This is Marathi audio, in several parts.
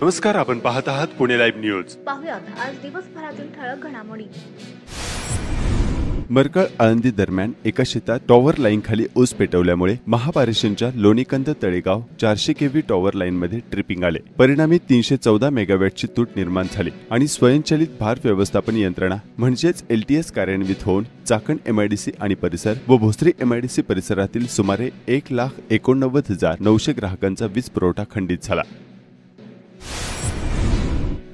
नमस्कार, आपण पाहत आहात पुणे लाईव्ह न्यूज. पाहुयात आज दिवसभरातील ठळक घडामोडी. मरकळ आळंदी दरम्यान एका शेतात टॉवर लाईन खाली ऊस पेटवल्यामुळे महापारेषणच्या Lonikand Talegaon 400 kV tower line मध्ये ट्रिपिंग आले. परिणामी 314 मेगावॅटची तूट निर्माण झाली आणि स्वयंचलित भार व्यवस्थापन यंत्रणा म्हणजेच LTS कार्यान्वित होऊन चाकण MIDC आणि परिसर व भोसरी MIDC परिसरातील सुमारे 1,89,900 ग्राहकांचा वीज पुरवठा खंडित झाला.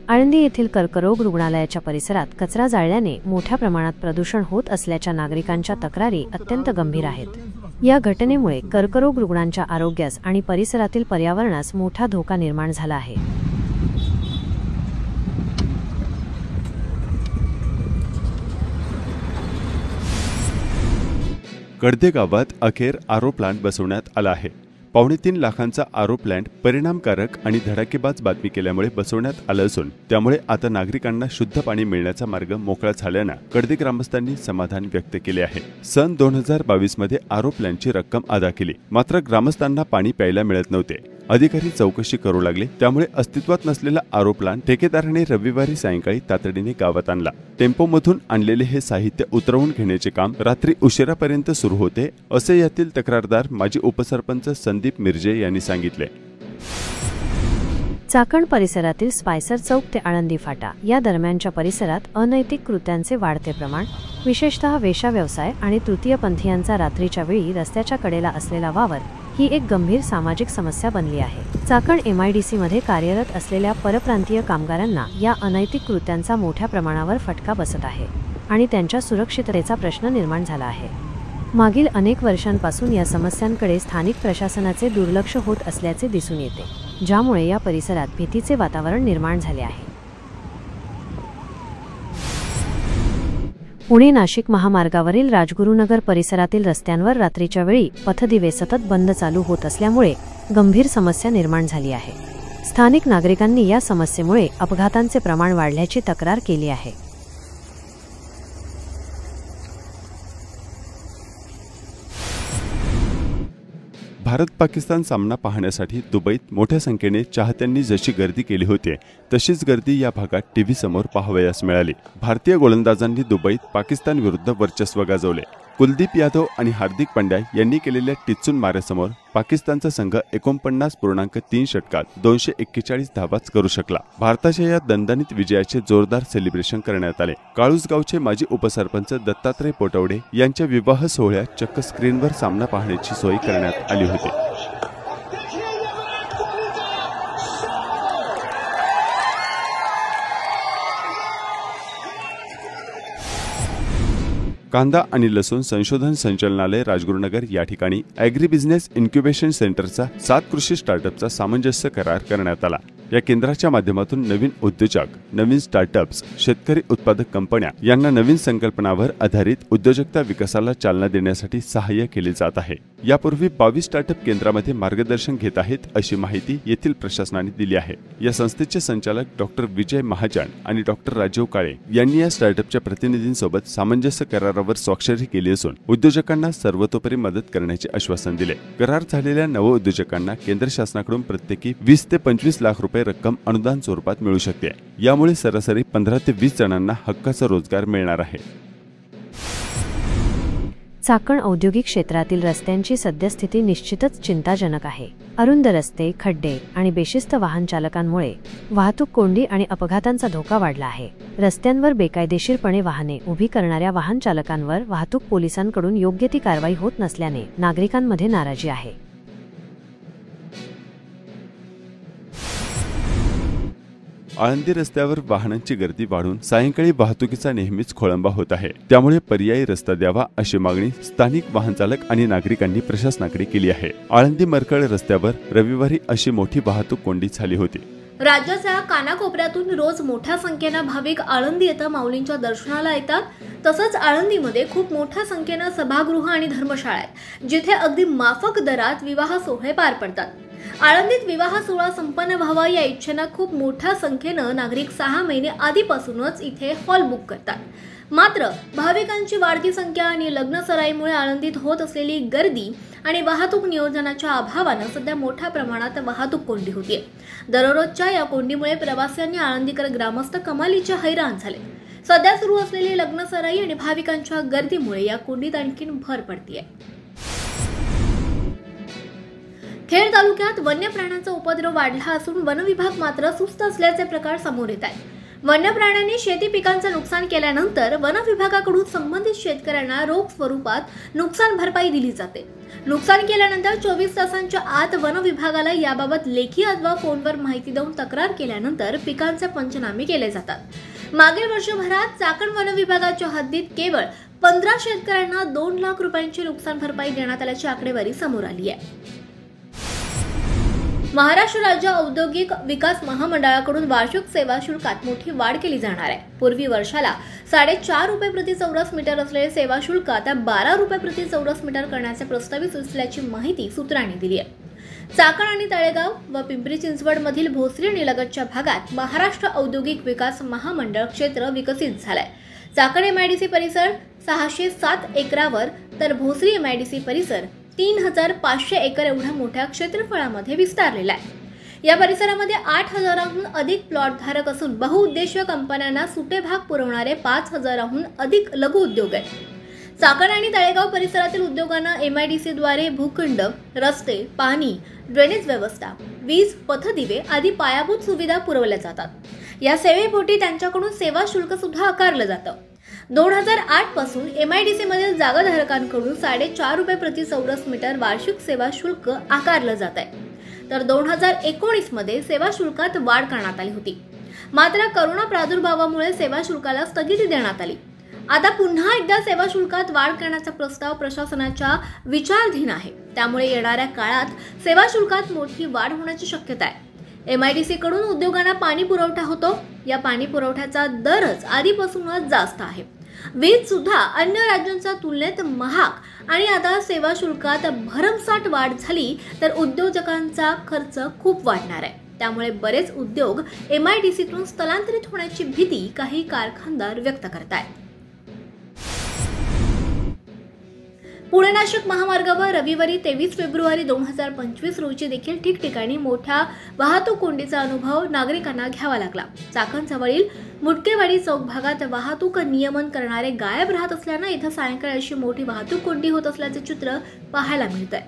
आळंदी येथील कर्करोग रुग्णालयाच्या परिसरात कचरा जाळल्याने मोठ्या प्रमाणात प्रदूषण होत असल्याच्या नागरिकांच्या तक्रारी अत्यंत गंभीर आहेत. या घटनेमुळे कर्करोग रुग्णांच्या आरोग्यास आणि परिसरातील पर्यावरणास मोठा धोका निर्माण झाला आहे. कडदे गावात अखेर आरो प्लांट बसवण्यात आला आहे. 3.25 लाखांचा आरो प्लांट परिणामकारक आणि धडाकेबाज बातमी केल्यामुळे बसवण्यात आलं असून त्यामुळे आता नागरिकांना शुद्ध पाणी मिळण्याचा मार्ग मोकळा झाल्यानं कडदे ग्रामस्थांनी समाधान व्यक्त केले आहे. सन 2022 मध्ये आरो प्लांटची रक्कम अदा केली, मात्र ग्रामस्थांना पाणी प्यायला मिळत नव्हते. अधिकारी चौकशी करू लागले, त्यामुळे अस्तित्वात नसलेला आरो प्लांट ठेकेदाराने रविवारी सायंकाळी तातडीने गावात आणला. टेम्पोमधून आणलेले हे साहित्य उतरवून घेण्याचे काम रात्री उशिरापर्यंत सुरू होते, असे यातील तक्रारदार माजी उपसरपंच संदीप मिर्जे यांनी सांगितले. चाकण परिसरातील स्पायसर चौक ते आळंदी फाटा या दरम्यानच्या परिसरात अनैतिक कृत्यांचे वाढते प्रमाण, विशेषतः वेश्या व्यवसाय आणि तृतीयपंथीयांचा रात्रीच्या वेळी रस्त्याच्या कडेला असलेला वावर ही एक गंभीर सामाजिक समस्या बनली आहे. चाकण MIDC मध्ये कार्यरत असलेल्या परप्रांतीय कामगारांना या अनैतिक कृत्यांचा मोठ्या प्रमाणावर फटका बसत आहे आणि त्यांच्या सुरक्षिततेचा प्रश्न निर्माण झाला आहे. मागील अनेक वर्षांपासून या समस्यांकडे स्थानिक प्रशासनाचे दुर्लक्ष होत असल्याचे दिसून येते, ज्यामुळे या परिसरात भीतीचे वातावरण निर्माण झाले आहे. पुणे-नाशिक महामार्गावरील राजगुरुनगर परिसरातील रस्त्यांवर रात्रीच्या वेळी पथदिवे सतत बंद चालू होत असल्यामुळे गंभीर समस्या निर्माण झाली आहे. स्थानिक नागरिकांनी या समस्येमुळे अपघातांचे प्रमाण वाढल्याची तक्रार केली आहे. भारत-पाकिस्तान सामना पाहण्यासाठी दुबईत मोठ्या संख्येने चाहत्यांनी जशी गर्दी केली होती तशीच गर्दी या भागात टीव्ही समोर पाहावयास मिळाली. भारतीय गोलंदाजांनी दुबईत पाकिस्तान विरुद्ध वर्चस्व गाजवले. कुलदीप यादव आणि हार्दिक पांड्या यांनी केलेल्या टिच्चून माऱ्यासमोर पाकिस्तानचा संघ 49.3 षटकात 241 धावाच करू शकला. भारताच्या या दणदणीत विजयाचे जोरदार सेलिब्रेशन करण्यात आले. काळूसगावचे माजी उपसरपंच दत्तात्रय पोटवडे यांच्या विवाह सोहळ्यात चक्क स्क्रीनवर सामना पाहण्याची सोय करण्यात आली होती. कांदा आणि लसूण संशोधन संचालनालय राजगुरुनगर या ठिकाणी ॲग्री बिझनेस इन्क्युबेशन सेंटरचा 7 कृषी स्टार्टअपचा सामंजस्य करार करण्यात आला. या केंद्राच्या माध्यमातून नवीन उद्योजक, नवीन स्टार्टअप्स, शेतकरी उत्पादक कंपन्या यांना नवीन संकल्पनावर आधारित उद्योजकता विकासाला चालना देण्यासाठी सहाय्य केले जात आहे. यापूर्वी 22 स्टार्टअप केंद्रामध्ये मार्गदर्शन घेत आहेत, अशी माहिती येथील प्रशासनाने दिली आहे. या संस्थेचे संचालक डॉक्टर विजय महाजन आणि डॉक्टर राजीव काळे यांनी या स्टार्टअपच्या प्रतिनिधींसोबत सामंजस्य करारावर स्वाक्षरी केली असून उद्योजकांना सर्वतोपरी मदत करण्याचे आश्वासन दिले. करार झालेल्या नव उद्योजकांना केंद्र शासनाकडून प्रत्येकी 20 ते 25 लाख रुपये रक्कम अनुदान स्वरूपात मिळू शकते. यामुळे सरासरी 15 ते 20 जणांना हक्काचा रोजगार मिळणार आहे. चाकण औद्योगिक क्षेत्रातील रस्त्यांची सद्यस्थिती निश्चितच चिंताजनक आहे. अरुंद रस्ते, खड्डे आणि बेशिस्त वाहन चालकांमुळे वाहतूक कोंडी आणि अपघातांचा धोका वाढला आहे. रस्त्यांवर बेकायदेशीरपणे वाहने उभी करणाऱ्या वाहन चालकांवर वाहतूक पोलिसांकडून योग्य ती कारवाई होत नसल्याने नागरिकांमध्ये नाराजी आहे. आळंदी रस्त्यावर वाहनांची गर्दी वाढून सायंकाळी वाहतुकीचा नेहमीच खोळंबा होत आहे. त्यामुळे पर्यायी रस्ता द्यावा अशी मागणी स्थानिक वाहन चालक आणि नागरिकांनी प्रशासनाकडे केली आहे. आळंदी मरकळ रस्त्यावर रविवारी अशी मोठी वाहतूक कोंडी झाली होती. राज्याच्या कानाकोपऱ्यातून रोज मोठ्या संख्येने भाविक आळंदी येथे माऊलींच्या दर्शनाला येतात. तसंच आळंदीमध्ये खूप मोठ्या संख्येने सभागृह आणि धर्मशाळा आहेत, जिथे अगदी माफक दरात विवाह सोहळे पार पडतात. आळंदीत विवाह सोहळा संपन्न व्हावा या इच्छेने खूप मोठ्या संख्येने नागरिक 6 महिने आधीपासूनच इथे हॉल बुक करतात. मात्र भाविकांची वाढती संख्या आणि लग्न सराईमुळे आळंदीत होत असलेली गर्दी आणि वाहतूक नियोजनाच्या अभावानं सध्या मोठ्या प्रमाणात वाहतूक कोंडी होतीये। दररोजच्या या कोंडीमुळे प्रवाशांनी आळंदीकर ग्रामस्थ कमालीचे हैराण झाले। सध्या सुरू असलेली लग्न सराई आणि भाविकांच्या गर्दीमुळे या कोंडीत आणखीन भर पडतीये। खेड तालुक्यात वन्य प्राण्यांचा उपद्रव वाढला असून वन विभाग मात्र सुस्त असल्याचे प्रकार समोर येत आहेत। वन्य प्राण्यांनी शेती पिकांचं नुकसान केल्यानंतर वन विभागाकडून संबंधित शेतकऱ्यांना रोख स्वरूपात नुकसान भरपाई दिली जाते। नुकसान केल्यानंतर 24 तासांच्या आत वन विभागाला याबाबत लेखी अथवा फोनवर माहिती देऊन तक्रार केल्यानंतर पिकांचे पंचनामे केले जातात। मागील वर्षभरात चाकण वन विभागाच्या हद्दीत केवळ 15 शेतकऱ्यांना 2 लाख रुपयांची नुकसान भरपाई देण्यात आल्याची आकडेवारी समोर आली आहे। महाराष्ट्र राज्य औद्योगिक विकास महामंडळाकडून वार्षिक सेवा शुल्कात मोठी वाढ केली जाणार आहे। पूर्वी वर्षाला 4.5 रुपये प्रति चौरस मीटर असलेले सेवा शुल्क आता 12 रुपये प्रति चौरस मीटर करण्याचे प्रस्तावित असल्याची माहिती सूत्रांनी दिली आहे। चाकण आणि तळेगाव व पिंपरी चिंचवड मधील भोसरी आणि लगतच्या भागात महाराष्ट्र औद्योगिक विकास महामंडळ क्षेत्र विकसित झालंय। चाकण एमआयडीसी परिसर 607 एकरावर तर भोसरी एमआयडीसी परिसर 3500 एकर एवढ्या मोठ्या क्षेत्रफळामध्ये विस्तारलेला आहे। या परिसरामध्ये 8000हून अधिक प्लॉट धारक असून बहुउद्देशीय कंपन्यांना सुटे भाग पुरवणारे 5000हून अधिक लघु उद्योग आहेत। चाकण आणि तळेगाव परिसरातील उद्योगांना एमआयडीसी द्वारे भूखंड, रस्ते, पाणी, ड्रेनेज व्यवस्था, वीज, पथदिवे आदी पायाभूत सुविधा पुरवल्या जातात। या सेवेपोटी त्यांच्याकडून सेवा शुल्क सुद्धा आकारलं जातं। 2008 पासून एमआयडीसी मधील जागाधारकांकडून 4.5 रुपये प्रति चौरस मीटर वार्षिक सेवा शुल्क आकारलं जात आहे, तर 2019 मध्ये सेवा शुल्कात वाढ करण्यात आली होती। मात्र कोरोना प्रादुर्भावामुळे सेवा शुल्काला स्थगिती देण्यात आली। आता पुन्हा एकदा सेवा शुल्कात वाढ करण्याचा प्रस्ताव प्रशासनाच्या विचाराधीन आहे। त्यामुळे येणाऱ्या काळात सेवा शुल्कात मोठी वाढ होण्याची शक्यता आहे। एमआयडीसी कडून उद्योगांना पाणी पुरवठा होतो। या पाणी पुरवठ्याचा दरच आधीपासूनच जास्त आहे। वीज सुद्धा अन्य राज्यांच्या तुलनेत महाग आणि आता सेवा शुल्कात भरमसाठ वाढ झाली तर उद्योजकांचा खर्च खूप वाढणार आहे। त्यामुळे बरेच उद्योग एमआयडीसीतून स्थलांतरित होण्याची भीती काही कारखानदार व्यक्त करतायत। पुणे नाशिक महामार्गावर रविवारी 23 फेब्रुवारी 2025 रोजी देखील ठिकठिकाणी मोठ्या वाहतूक कोंडीचा अनुभव नागरिकांना घ्यावा लागला। चाकण जवळील मुटकेवाडी चौक भागात वाहतूक नियमन करणारे गायब राहत असल्याने इथं सायंकाळी अशी मोठी वाहतूक कोंडी होत असल्याचे चित्र पाहायला मिळतंय।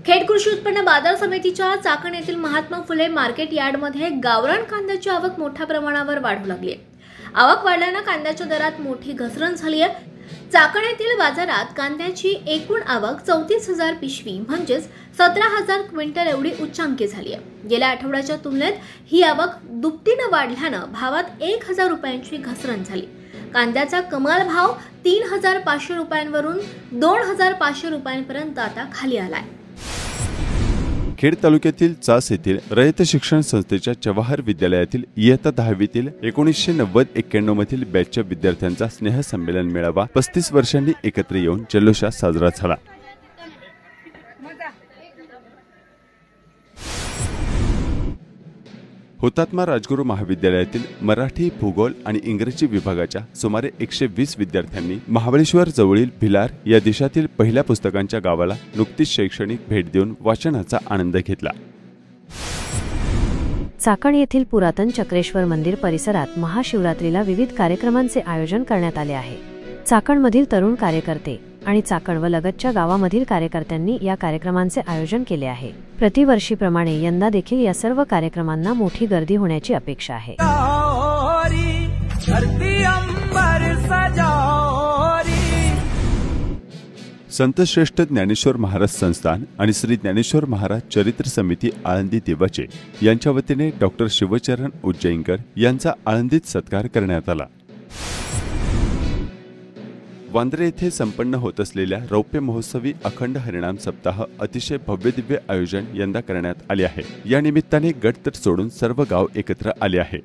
खेड कृषी उत्पन्न बाजार समितीच्या चाकण येथील महात्मा फुले मार्केट यार्डमध्ये गावरान कांद्याची आवक मोठ्या प्रमाणावर वाढू लागली आहे। आवक वाढल्याने कांद्याच्या दरात मोठी घसरण झाली आहे। चाकण येथील बाजारात कांद्याची एकूण आवक 34,000 पिशवी म्हणजेच 17,000 क्विंटल एवढी उच्चांकी झाली आहे। गेल्या आठवड्याच्या तुलनेत ही आवक दुपटीने वाढल्यानं भावात 1,000 रुपयांची घसरण झाली। कांद्याचा कमाल भाव 3,500 रुपयांवरून 2,500 रुपयांपर्यंत आता खाली आलाय। खेड तालुक्यातील चास येथील रयत शिक्षण संस्थेच्या जवाहर विद्यालयातील इयत्ता 10वीतील 1990-91 मधील बॅचच्या विद्यार्थ्यांचा स्नेहसंमेलन मेळावा 35 वर्षांनी एकत्र येऊन जल्लोषात साजरा झाला। हुतात्मा राजगुरू महाविद्यालयातील मराठी, भूगोल आणि इंग्रजी विभागाच्या सुमारे 120 विद्यार्थ्यांनी महाबळेश्वर जवळील भिलार या देशातील पहिल्या पुस्तकांच्या गावाला नुकतीच शैक्षणिक भेट देऊन वाचनाचा आनंद घेतला। चाकण येथील पुरातन चक्रेश्वर मंदिर परिसरात महाशिवरात्रीला विविध कार्यक्रमांचे आयोजन करण्यात आले आहे। चाकणमधील तरुण कार्यकर्ते आणि चाकण व लगतच्या गावामधील कार्यकर्त्यांनी या कार्यक्रमांचे आयोजन केले आहे। प्रतिवर्षीप्रमाणे यंदा देखील या सर्व कार्यक्रमांना मोठी गर्दी होण्याची अपेक्षा आहे। संत श्रेष्ठ ज्ञानेश्वर महाराज संस्थान आणि श्री ज्ञानेश्वर महाराज चरित्र समिती आळंदी देवाचे यांच्या वतीने डॉक्टर शिवचरण उज्जैनकर यांचा आळंदीत सत्कार करण्यात आला। वांद्रे येथे संपन्न होत असलेल्या रौप्य महोत्सवी अखंड हरिनाम सप्ताह अतिशय भव्य दिव्य आयोजन यंदा करण्यात आले आहे। या निमित्ताने गटतट सोडून सर्व गाव एकत्र आले आहे।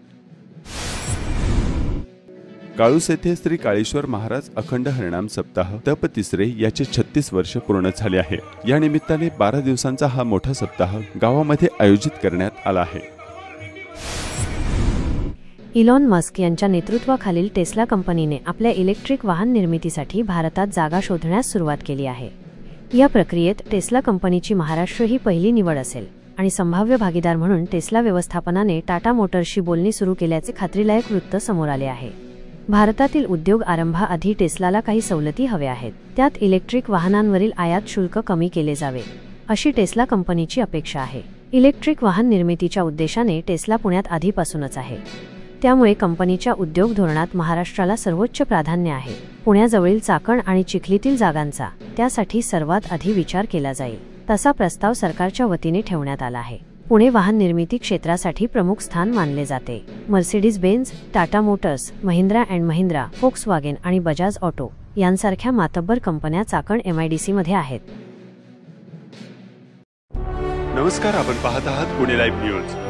काळूस येथे श्री काळेश्वर महाराज अखंड हरिनाम सप्ताह तप तिसरे याचे 36 वर्ष पूर्ण झाले आहे। या निमित्ताने 12 दिवसांचा हा मोठा सप्ताह गावामध्ये आयोजित करण्यात आला आहे। इलॉन मस्क यांच्या नेतृत्वाखालील टेस्ला कंपनीने आपल्या इलेक्ट्रिक वाहन निर्मितीसाठी भारतात जागा शोधण्यास सुरुवात केली आहे. या प्रक्रियेत टेस्ला कंपनीची महाराष्ट्र ही पहिली निवड असेल आणि संभाव्य भागीदार म्हणून टेस्ला व्यवस्थापनाने टाटा मोटर्सशी बोलणी सुरू केल्याचे खात्रीलायक वृत्त समोर आले आहे. भारतातील उद्योग आरंभाआधी टेस्लाला काही सवलती हव्या आहेत. त्यात इलेक्ट्रिक वाहनांवरील आयात शुल्क कमी केले जावे, अशी टेस्ला कंपनीची अपेक्षा आहे. इलेक्ट्रिक वाहन निर्मितीच्या उद्देशाने टेस्ला पुण्यात आधीपासूनच आहे. त्यामुळे कंपनीच्या उद्योग धोरणात महाराष्ट्राला सर्वोच्च प्राधान्य आहे. पुण्याजवळील चाकण आणि चिखलीतील जागांचा त्यासाठी सर्वात आधी विचार केला जाईल, तसा प्रस्ताव सरकारच्या वतीने ठेवण्यात आला आहे. पुणे वाहन निर्मिती क्षेत्रासाठी प्रमुख स्थान मानले जाते. Mercedes Benz, Tata Motors, Mahindra and Mahindra, Volkswagen आणि बजाज ऑटो यांसारख्या मातब्बर कंपन्या चाकण MIDC मध्ये आहेत. नमस्कार, आपण पाहत आहात पुणे लाईव्ह न्यूज.